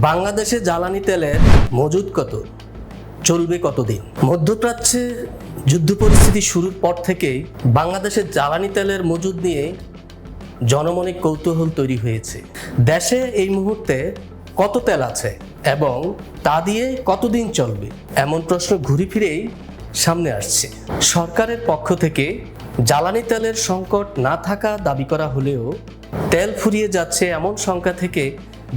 বাংলাদেশে জ্বালানি তেলের মজুদ কত, চলবে কতদিন? মধ্যপ্রাচ্যে যুদ্ধ পরিস্থিতি শুরুর পর থেকেই বাংলাদেশের জ্বালানি তেলের মজুদ নিয়ে জনমনে কৌতূহল তৈরি হয়েছে। দেশে এই মুহূর্তে কত তেল আছে এবং তা দিয়ে কতদিন চলবে, এমন প্রশ্ন ঘুরে ফিরেই সামনে আসছে। সরকারের পক্ষ থেকে জ্বালানি তেলের সংকট না থাকা দাবি করা হলেও তেল ফুরিয়ে যাচ্ছে এমন শঙ্কা থেকে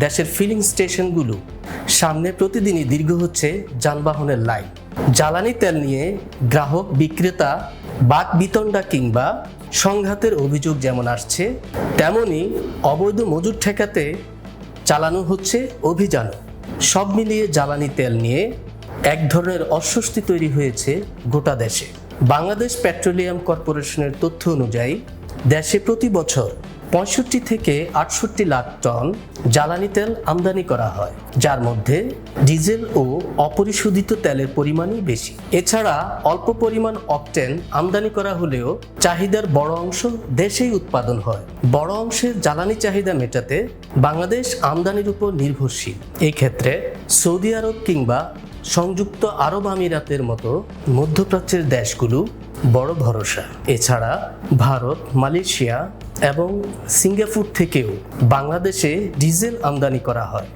দেশের ফিলিং স্টেশনগুলো সামনে প্রতিদিনই দীর্ঘ হচ্ছে যানবাহনের লাইন। জ্বালানি তেল নিয়ে গ্রাহক বিক্রেতা বাকবিতণ্ডা কিংবা সংঘাতের অভিযোগ যেমন আসছে, তেমনি অবৈধ মজুদ ঠেকাতে চালানো হচ্ছে অভিযানও। সব মিলিয়ে জ্বালানি তেল নিয়ে এক ধরনের অস্বস্তি তৈরি হয়েছে গোটা দেশে। বাংলাদেশ পেট্রোলিয়াম কর্পোরেশনের তথ্য অনুযায়ী দেশে প্রতি বছর 65 থেকে 68 লাখ টন জ্বালানি তেল আমদানি করা হয়, যার মধ্যে ডিজেল ও অপরিশোধিত তেলের পরিমাণই বেশি। এছাড়া অল্প পরিমাণ অকটেন আমদানি করা হলেও চাহিদার বড় অংশ দেশেই উৎপাদন হয়। বড় অংশের জ্বালানি চাহিদা মেটাতে বাংলাদেশ আমদানির উপর নির্ভরশীল। এই ক্ষেত্রে সৌদি আরব কিংবা সংযুক্ত আরব আমিরাতের মতো মধ্যপ্রাচ্যের দেশগুলো বড় ভরসা। এছাড়া ভারত, মালয়েশিয়া এবং সিঙ্গাপুর থেকেও বাংলাদেশে ডিজেল আমদানি করা হয়।